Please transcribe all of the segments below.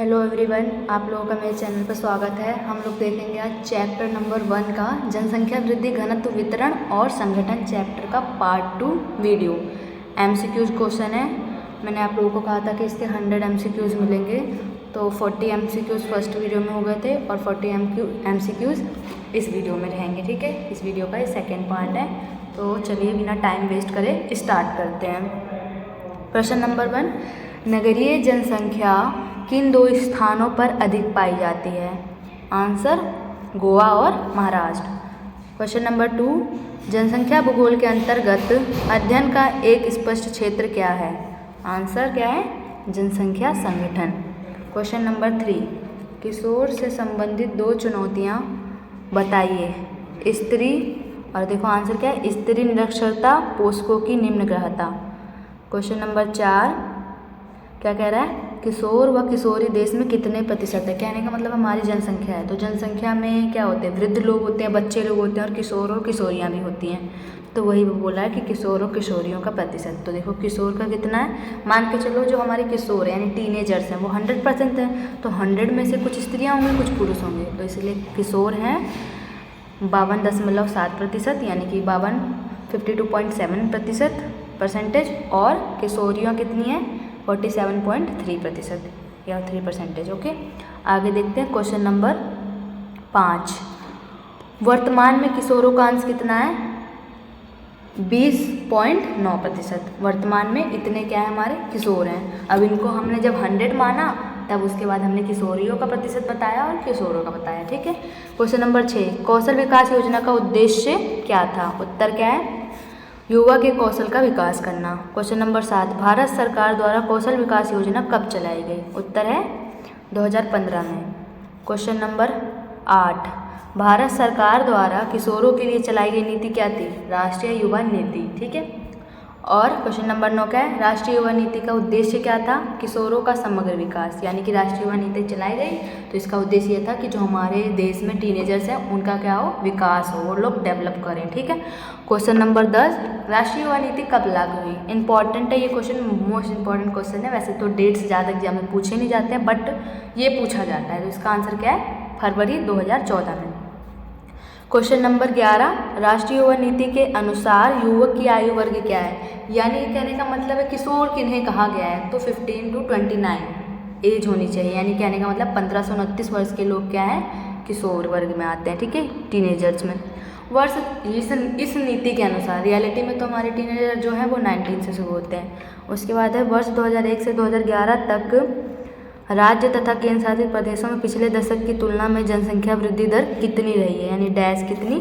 Hello everyone, आप लोगों का मेरे चैनल पर स्वागत है। हम लोग देखेंगे आज चैप्टर नंबर 1 का जनसंख्या वृद्धि घनत्व वितरण और संगठन चैप्टर का पार्ट 2 वीडियो। एमसीक्यूज क्वेश्चन है। मैंने आप लोगों को कहा था कि इसके 100 एमसीक्यूज मिलेंगे, तो 40 एमसीक्यूज फर्स्ट वीडियो में हो गए थे और 40 एमसीक्यूज इस वीडियो में रहेंगे। ठीक है, इस वीडियो का ये सेकेंड पार्ट है। तो चलिए बिना टाइम वेस्ट करे स्टार्ट करते हैं। प्रश्न नंबर 1, नगरीय जनसंख्या किन 2 स्थानों पर अधिक पाई जाती है? आंसर गोवा और महाराष्ट्र। क्वेश्चन नंबर 2, जनसंख्या भूगोल के अंतर्गत अध्ययन का एक स्पष्ट क्षेत्र क्या है? आंसर क्या है? जनसंख्या संगठन। क्वेश्चन नंबर 3, किशोर से संबंधित 2 चुनौतियाँ बताइए। स्त्री और देखो आंसर क्या है? स्त्री निरक्षरता, पोस्को की निम्नग्रहता। क्वेश्चन नंबर 4 क्या कह रहा है? किशोर व किशोरी देश में कितने प्रतिशत है? कहने का मतलब हमारी जनसंख्या है, तो जनसंख्या में क्या होते हैं? वृद्ध लोग होते हैं, बच्चे लोग होते हैं और किशोर और किशोरियाँ भी होती हैं। तो वही वो बोला है कि किशोर और किशोरियों का प्रतिशत। तो देखो किशोर का कितना है, मान के चलो जो हमारे किशोर हैं यानी टीनेजर्स हैं वो 100% है, तो 100 में से कुछ स्त्रियाँ होंगी कुछ पुरुष होंगे, तो इसलिए किशोर हैं 52.7% यानी कि 52.7% परसेंटेज, और किशोरियों कितनी है 47.3% या 3%। ओके, आगे देखते हैं। क्वेश्चन नंबर 5, वर्तमान में किशोरों का अंश कितना है? 20.9%। वर्तमान में इतने क्या है हमारे किशोर हैं। अब इनको हमने जब 100 माना तब उसके बाद हमने किशोरियों का प्रतिशत बताया और किशोरों का बताया। ठीक है। क्वेश्चन नंबर 6, कौशल विकास योजना का उद्देश्य क्या था? उत्तर क्या है? युवा के कौशल का विकास करना। क्वेश्चन नंबर 7, भारत सरकार द्वारा कौशल विकास योजना कब चलाई गई? उत्तर है 2015 में। क्वेश्चन नंबर 8, भारत सरकार द्वारा किशोरों के लिए चलाई गई नीति क्या थी? राष्ट्रीय युवा नीति। ठीक है। और क्वेश्चन नंबर 9 क्या है? राष्ट्रीय युवा नीति का उद्देश्य क्या था? किशोरों का समग्र विकास, यानी कि राष्ट्रीय युवा नीति चलाई गई तो इसका उद्देश्य यह था कि जो हमारे देश में टीनेजर्स हैं उनका क्या हो? विकास हो, वो लोग डेवलप करें। ठीक है। क्वेश्चन नंबर 10, राष्ट्रीय युवा नीति कब लागू हुई? इंपॉर्टेंट है ये क्वेश्चन, मोस्ट इंपॉर्टेंट क्वेश्चन है। वैसे तो डेट्स ज़्यादा एग्जाम में पूछे नहीं जाते हैं, बट ये पूछा जाता है, तो इसका आंसर क्या है? फरवरी 2014 में। क्वेश्चन नंबर 11, राष्ट्रीय युवा नीति के अनुसार युवक की आयु वर्ग क्या है? यानी कहने का मतलब है किशोर किन्हें कहा गया है, तो 15 to 29 एज होनी चाहिए, यानी कहने का मतलब 15 से 29 वर्ष के लोग क्या हैं? किशोर वर्ग में आते हैं। ठीक है, टीनेजर्स में। वर्ष इस नीति के अनुसार, रियलिटी में तो हमारे टीनेजर जो हैं वो 19 से शुरू होते हैं। उसके बाद है वर्ष 2001 से 2011 तक राज्य तथा केंद्र शासित प्रदेशों में पिछले दशक की तुलना में जनसंख्या वृद्धि दर कितनी रही है? यानी डैश कितनी,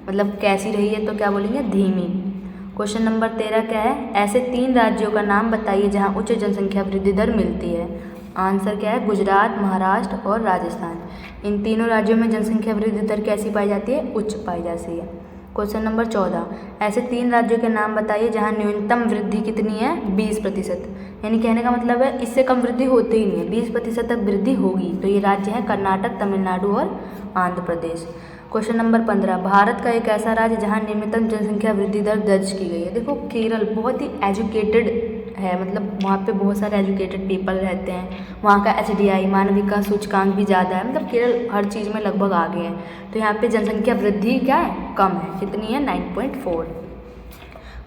मतलब कैसी रही है, तो क्या बोलेंगे? धीमी। क्वेश्चन नंबर 13 क्या है? ऐसे 3 राज्यों का नाम बताइए जहां उच्च जनसंख्या वृद्धि दर मिलती है। आंसर क्या है? गुजरात, महाराष्ट्र और राजस्थान। इन तीनों राज्यों में जनसंख्या वृद्धि दर कैसी पाई जाती है? उच्च पाई जाती है। क्वेश्चन नंबर 14, ऐसे 3 राज्यों के नाम बताइए जहां न्यूनतम वृद्धि कितनी है? 20%। यानी कहने का मतलब है इससे कम वृद्धि होती ही नहीं है, 20% तक वृद्धि होगी। तो ये राज्य हैं कर्नाटक, तमिलनाडु और आंध्र प्रदेश। क्वेश्चन नंबर 15, भारत का एक ऐसा राज्य जहां निम्नतम जनसंख्या वृद्धि दर दर्ज की गई है। देखो केरल बहुत ही एजुकेटेड है, मतलब वहाँ पे बहुत सारे एजुकेटेड पीपल रहते हैं, वहाँ का HDI मानव विकास सूचकांक भी ज़्यादा है, मतलब केरल हर चीज़ में लगभग आगे है। तो यहाँ पे जनसंख्या वृद्धि क्या है? कम है। कितनी है? 9.4।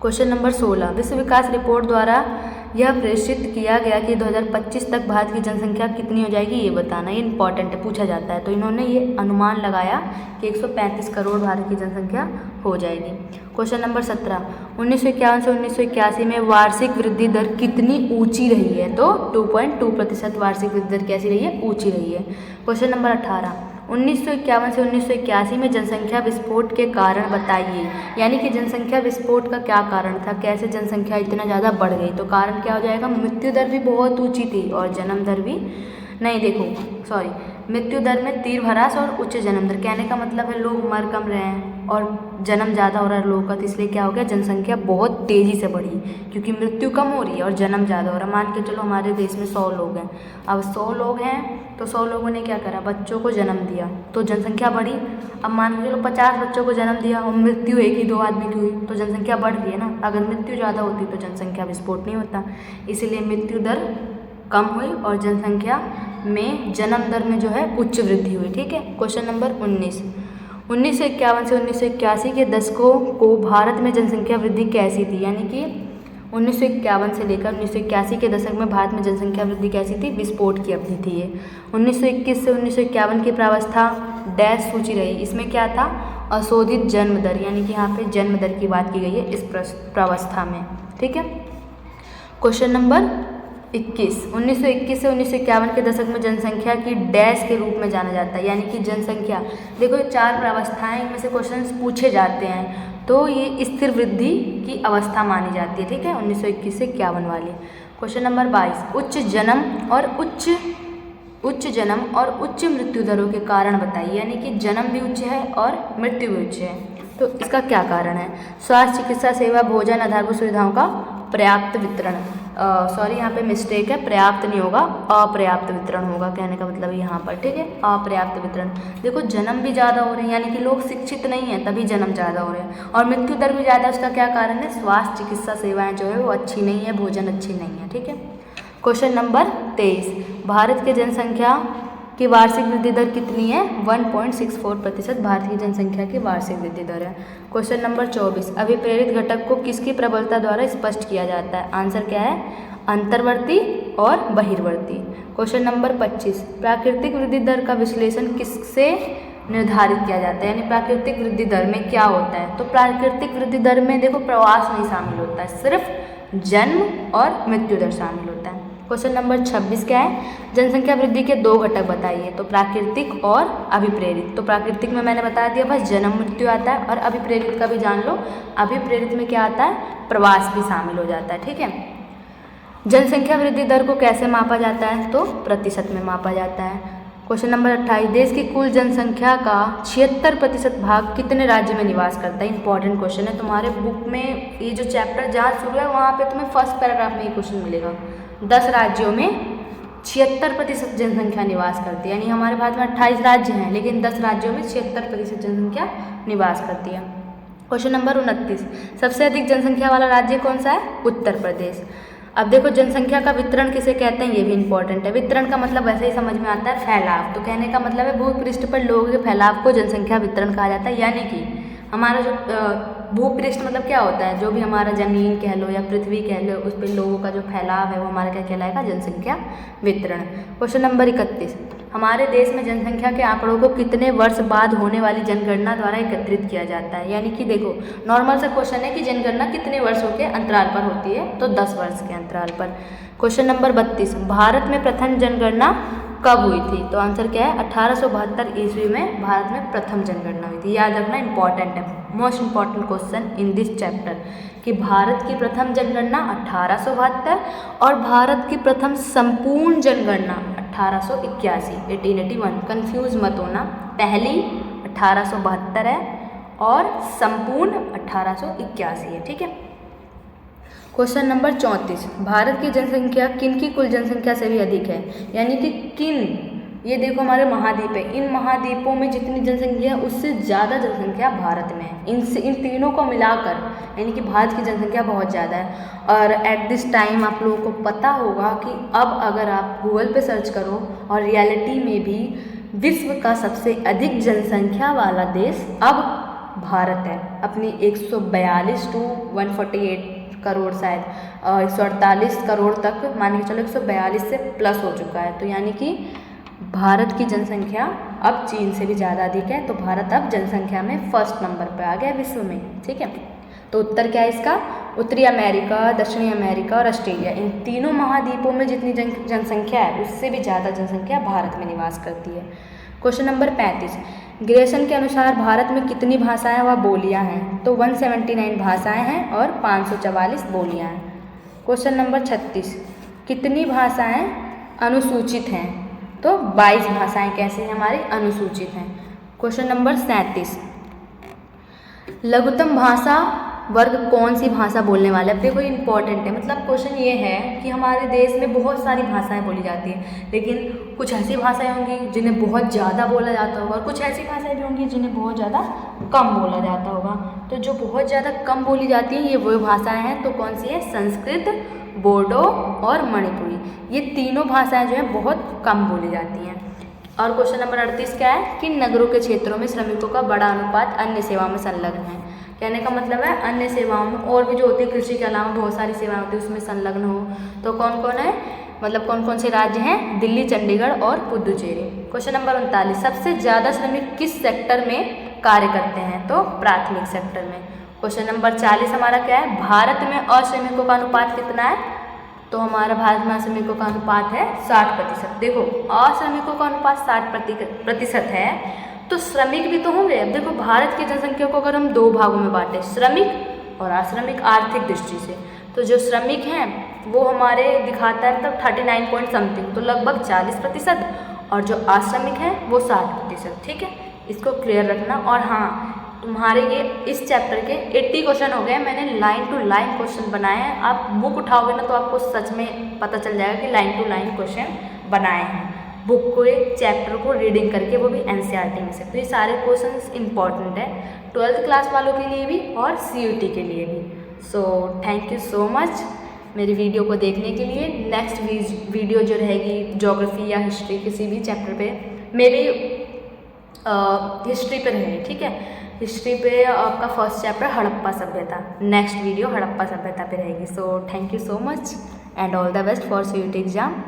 क्वेश्चन नंबर 16, विश्व विकास रिपोर्ट द्वारा यह प्रेषित किया गया कि 2025 तक भारत की जनसंख्या कितनी हो जाएगी, ये बताना। ये इंपॉर्टेंट है, पूछा जाता है। तो इन्होंने ये अनुमान लगाया कि 135 करोड़ भारत की जनसंख्या हो जाएगी। क्वेश्चन नंबर 17, 1951 से 1981 में वार्षिक वृद्धि दर कितनी ऊंची रही है? तो 2.2% वार्षिक वृद्धि दर कैसी रही है? ऊंची रही है। क्वेश्चन नंबर 18, 1951 से 1981 में जनसंख्या विस्फोट के कारण बताइए। यानी कि जनसंख्या विस्फोट का क्या कारण था? कैसे जनसंख्या इतना ज़्यादा बढ़ गई? तो कारण क्या हो जाएगा? मृत्यु दर भी बहुत ऊंची थी और जन्म दर भी नहीं, देखो सॉरी, मृत्यु दर में तीव्र ह्रास और उच्च जन्म दर। कहने का मतलब है लोग मर कम रहे हैं और जन्म ज़्यादा हो रहा है लोगों का, तो इसलिए क्या हो गया? जनसंख्या बहुत तेज़ी से बढ़ी क्योंकि मृत्यु कम हो रही है और जन्म ज़्यादा हो रहा है। मान के चलो हमारे देश में 100 लोग हैं, अब 100 लोग हैं तो 100 लोगों ने क्या करा? बच्चों को जन्म दिया तो जनसंख्या बढ़ी। अब मान के चलो 50 बच्चों को जन्म दिया और मृत्यु 1 ही 2 आदमी की हुई तो जनसंख्या बढ़ रही है ना। अगर मृत्यु ज़्यादा होती तो जनसंख्या विस्फोट नहीं होता, इसीलिए मृत्यु दर कम हुई और जनसंख्या में जन्म दर में जो है उच्च वृद्धि हुई। ठीक है। क्वेश्चन नंबर 19, 1951 से 1981 के दशकों को भारत में जनसंख्या वृद्धि कैसी थी? यानी कि 1951 से लेकर 1981 के दशक में भारत में जनसंख्या वृद्धि कैसी थी? विस्फोट की अवधि थी ये। 1921 से 1951 की प्रावस्था डैश सूची रही। इसमें क्या था? अशोधित जन्म दर, यानी कि यहाँ पे जन्म दर की बात की गई है इस प्रावस्था में। ठीक है। क्वेश्चन नंबर 21, 1921 से 1951 के दशक में जनसंख्या की डैश के रूप में जाना जाता है। यानी कि जनसंख्या, देखो ये 4 प्रावस्थाएं, इनमें से क्वेश्चन पूछे जाते हैं, तो ये स्थिर वृद्धि की अवस्था मानी जाती है। ठीक है। 1921 से 51 वाली। क्वेश्चन नंबर 22, उच्च जन्म और उच्च मृत्यु दरों के कारण बताइए। यानी कि जन्म भी उच्च है और मृत्यु भी उच्च है, तो इसका क्या कारण है? स्वास्थ्य, चिकित्सा सेवा, भोजन, आधारभूत सुविधाओं का पर्याप्त वितरण। सॉरी, यहाँ पे मिस्टेक है, पर्याप्त नहीं होगा, अपर्याप्त वितरण होगा, कहने का मतलब यहाँ पर। ठीक है। अपर्याप्त वितरण। देखो जन्म भी ज़्यादा हो रहे हैं, यानी कि लोग शिक्षित नहीं हैं, तभी जन्म ज़्यादा हो रहे हैं, और मृत्यु दर भी ज़्यादा। उसका क्या कारण है? स्वास्थ्य, चिकित्सा सेवाएँ जो है वो अच्छी नहीं है, भोजन अच्छी नहीं है। ठीक है। क्वेश्चन नंबर 23, भारत की जनसंख्या की वार्षिक वृद्धि दर कितनी है? 1.64% भारत की जनसंख्या की वार्षिक वृद्धि दर है। क्वेश्चन नंबर 24, अभिप्रेरित घटक को किसकी प्रबलता द्वारा स्पष्ट किया जाता है? आंसर क्या है? अंतर्वर्ती और बहिर्वर्ती। क्वेश्चन नंबर 25, प्राकृतिक वृद्धि दर का विश्लेषण किससे निर्धारित किया जाता है? यानी प्राकृतिक वृद्धि दर में क्या होता है? तो प्राकृतिक वृद्धि दर में देखो प्रवास नहीं शामिल होता है, सिर्फ जन्म और मृत्यु दर शामिल होता है। क्वेश्चन नंबर 26 क्या है? जनसंख्या वृद्धि के 2 घटक बताइए। तो प्राकृतिक और अभिप्रेरित। तो प्राकृतिक में मैंने बता दिया, बस जन्म मृत्यु आता है, और अभिप्रेरित का भी जान लो। अभिप्रेरित में क्या आता है? प्रवास भी शामिल हो जाता है। ठीक है। जनसंख्या वृद्धि दर को कैसे मापा जाता है? तो प्रतिशत में मापा जाता है। क्वेश्चन नंबर 28, देश की कुल जनसंख्या का 76% भाग कितने राज्य में निवास करता है? इंपॉर्टेंट क्वेश्चन है तुम्हारे बुक में, ये जो चैप्टर जहाँ शुरू है वहाँ पे तुम्हें फर्स्ट पैराग्राफ में ये क्वेश्चन मिलेगा। 10 राज्यों में 76% जनसंख्या निवास करती है, यानी हमारे भारत में 28 राज्य हैं, लेकिन 10 राज्यों में 76% जनसंख्या निवास करती है। क्वेश्चन नंबर 29, सबसे अधिक जनसंख्या वाला राज्य कौन सा है? उत्तर प्रदेश। अब देखो जनसंख्या का वितरण किसे कहते हैं, ये भी इंपॉर्टेंट है। वितरण का मतलब वैसे ही समझ में आता है, फैलाव। तो कहने का मतलब है भूपृष्ठ पर लोगों के फैलाव को जनसंख्या वितरण कहा जाता है। यानी कि हमारा जो भूपृष्ठ मतलब क्या होता है? जो भी हमारा जमीन कह लो या पृथ्वी कह लो, उस पर लोगों का जो फैलाव है वो हमारा क्या कहलाएगा? जनसंख्या वितरण। क्वेश्चन नंबर 31, हमारे देश में जनसंख्या के आंकड़ों को कितने वर्ष बाद होने वाली जनगणना द्वारा एकत्रित किया जाता है? यानी कि देखो नॉर्मल सा क्वेश्चन है कि जनगणना कितने वर्षों के अंतराल पर होती है? तो 10 वर्ष के अंतराल पर। क्वेश्चन नंबर 32, भारत में प्रथम जनगणना कब हुई थी? तो आंसर क्या है? 1872 ईस्वी में भारत में प्रथम जनगणना हुई थी। याद रखना, इंपॉर्टेंट है, most important question in this chapter, कि भारत की प्रथम जनगणना 1872 और भारत की प्रथम संपूर्ण जनगणना 1881। कंफ्यूज मत होना, पहली 1872 है और संपूर्ण 1881 है। ठीक है। क्वेश्चन नंबर 34, भारत की जनसंख्या किन की कुल जनसंख्या से भी अधिक है? यानी कि किन, ये देखो हमारे महाद्वीप है, इन महाद्वीपों में जितनी जनसंख्या है उससे ज़्यादा जनसंख्या भारत में है। इन तीनों को मिलाकर यानी कि भारत की जनसंख्या बहुत ज़्यादा है। और एट दिस टाइम आप लोगों को पता होगा कि अब अगर आप गूगल पे सर्च करो और रियलिटी में भी विश्व का सबसे अधिक जनसंख्या वाला देश अब भारत है, अपनी 142 टू 148 करोड़, शायद 148 करोड़ तक मान के चलो, 142 से प्लस हो चुका है। तो यानी कि भारत की जनसंख्या अब चीन से भी ज़्यादा अधिक है। तो भारत अब जनसंख्या में फर्स्ट नंबर पर आ गया विश्व में। ठीक है। तो उत्तर क्या है इसका? उत्तरी अमेरिका, दक्षिणी अमेरिका और ऑस्ट्रेलिया, इन तीनों महाद्वीपों में जितनी जनसंख्या है उससे भी ज़्यादा जनसंख्या भारत में निवास करती है। क्वेश्चन नंबर 35, ग्रेसन के अनुसार भारत में कितनी भाषाएं व बोलियां हैं? तो 179 भाषाएं हैं और 544 बोलियां हैं। क्वेश्चन नंबर 36, कितनी भाषाएं अनुसूचित हैं? तो 22 भाषाएं कैसे हैं हमारी? अनुसूचित हैं। क्वेश्चन नंबर 37, लघुत्तम भाषा वर्ग कौन सी भाषा बोलने वाले? अब देखो इंपॉर्टेंट है, मतलब क्वेश्चन ये है कि हमारे देश में बहुत सारी भाषाएं बोली जाती हैं, लेकिन कुछ ऐसी भाषाएं होंगी जिन्हें बहुत ज़्यादा बोला जाता होगा और कुछ ऐसी भाषाएं भी होंगी जिन्हें बहुत ज़्यादा कम बोला जाता होगा। तो जो बहुत ज़्यादा कम बोली जाती हैं ये वो भाषाएं हैं, तो कौन सी है? संस्कृत बोडो और मणिपुरी। ये तीनों भाषाएं जो हैं बहुत कम बोली जाती हैं। और क्वेश्चन नंबर 38 क्या है कि नगरों के क्षेत्रों में श्रमिकों का बड़ा अनुपात अन्य सेवाओं में संलग्न है। कहने का मतलब है अन्य सेवाओं में और भी जो होती है, कृषि के अलावा बहुत सारी सेवाएं होती है, उसमें संलग्न हो। तो कौन कौन है, मतलब कौन कौन से राज्य हैं, दिल्ली, चंडीगढ़ और पुदुचेरी। क्वेश्चन नंबर 39 सबसे ज़्यादा श्रमिक किस सेक्टर में कार्य करते हैं, तो प्राथमिक सेक्टर में। क्वेश्चन नंबर 40 हमारा क्या है, भारत में अश्रमिकों का अनुपात कितना है, तो हमारा भारत में अश्रमिकों का अनुपात है 60%। देखो अश्रमिकों का अनुपात 60% है, तो श्रमिक भी तो होंगे। अब देखो भारत की जनसंख्या को अगर हम दो भागों में बांटें, श्रमिक और अश्रमिक आर्थिक दृष्टि से, तो जो श्रमिक हैं वो हमारे दिखाता है मतलब 39 पॉइंट समथिंग, तो लगभग 40%, और जो अश्रमिक हैं वो 60%। ठीक है, इसको क्लियर रखना। और हाँ, तुम्हारे ये इस चैप्टर के 80 क्वेश्चन हो गए। मैंने लाइन टू लाइन क्वेश्चन बनाए हैं। आप बुक उठाओगे ना तो आपको सच में पता चल जाएगा कि लाइन टू लाइन क्वेश्चन बनाए हैं बुक को, एक चैप्टर को रीडिंग करके, वो भी एनसीईआरटी में से। तो ये सारे क्वेश्चंस इंपॉर्टेंट है 12th क्लास वालों के लिए भी और सीयूटी के लिए भी। सो थैंक यू सो मच मेरी वीडियो को देखने के लिए। नेक्स्ट वीडियो जो रहेगी ज्योग्राफी या हिस्ट्री, किसी भी चैप्टर पे, मे बी हिस्ट्री पे रहेगी। ठीक है, हिस्ट्री पे आपका फर्स्ट चैप्टर हड़प्पा सभ्यता, नेक्स्ट वीडियो हड़प्पा सभ्यता पे रहेगी। So thank you so much and all the best for CUET exam.